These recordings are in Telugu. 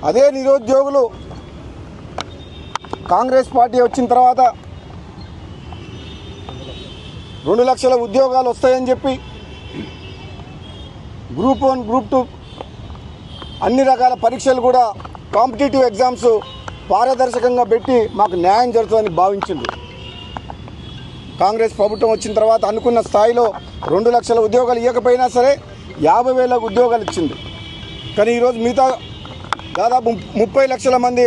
అదే నిరుద్యోగులు కాంగ్రెస్ పార్టీ వచ్చిన తర్వాత 2 లక్షల ఉద్యోగాలు వస్తాయని చెప్పి గ్రూప్ 1 గ్రూప్ 2 అన్ని రకాల పరీక్షలు కూడా కాంపిటేటివ్ ఎగ్జామ్స్ పారదర్శకంగా పెట్టి మాకు న్యాయం జరుగుతుందని భావించింది. కాంగ్రెస్ ప్రభుత్వం వచ్చిన తర్వాత అనుకున్న స్థాయిలో 2 లక్షల ఉద్యోగాలు ఇవ్వకపోయినా సరే 50,000 ఉద్యోగాలు ఇచ్చింది. కానీ ఈరోజు మిగతా దాదాపు 30 లక్షల మంది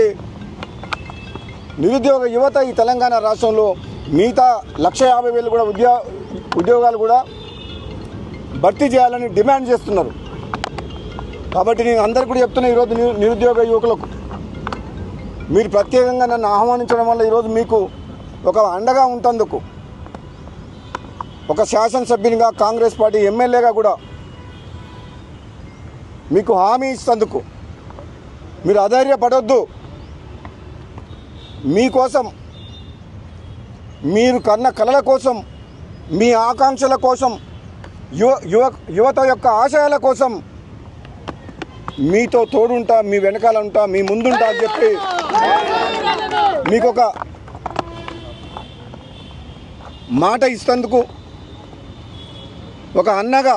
నిరుద్యోగ యువత ఈ తెలంగాణ రాష్ట్రంలో మిగతా 150,000 కూడా ఉద్యోగాలు కూడా భర్తీ చేయాలని డిమాండ్ చేస్తున్నారు. కాబట్టి నేను అందరికీ కూడా చెప్తున్నా, ఈరోజు నిరుద్యోగ యువకులకు మీరు ప్రత్యేకంగా నన్ను ఆహ్వానించడం వల్ల ఈరోజు మీకు ఒక అండగా ఉంటందుకు, ఒక శాసనసభ్యునిగా కాంగ్రెస్ పార్టీ ఎమ్మెల్యేగా కూడా మీకు హామీ ఇస్తందుకు మీరు అధైర్యపడొద్దు. మీకోసం, మీరు కన్న కలల కోసం, మీ ఆకాంక్షల కోసం, యువత యొక్క ఆశయాల కోసం మీతో తోడుంటా, మీ వెనకాల ఉంటా, మీ ముందుంటా అని చెప్పి మీకు ఒక మాట ఇస్తందుకు, ఒక అన్నగా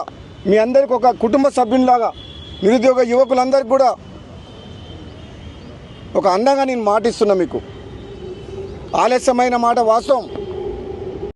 మీ అందరికి ఒక కుటుంబ సభ్యునిలాగా నిరుద్యోగ యువకులందరికీ కూడా ఒక అండగా నేను మాటిస్తున్నా. మీకు ఆలస్యమైన మాట వాస్తవం.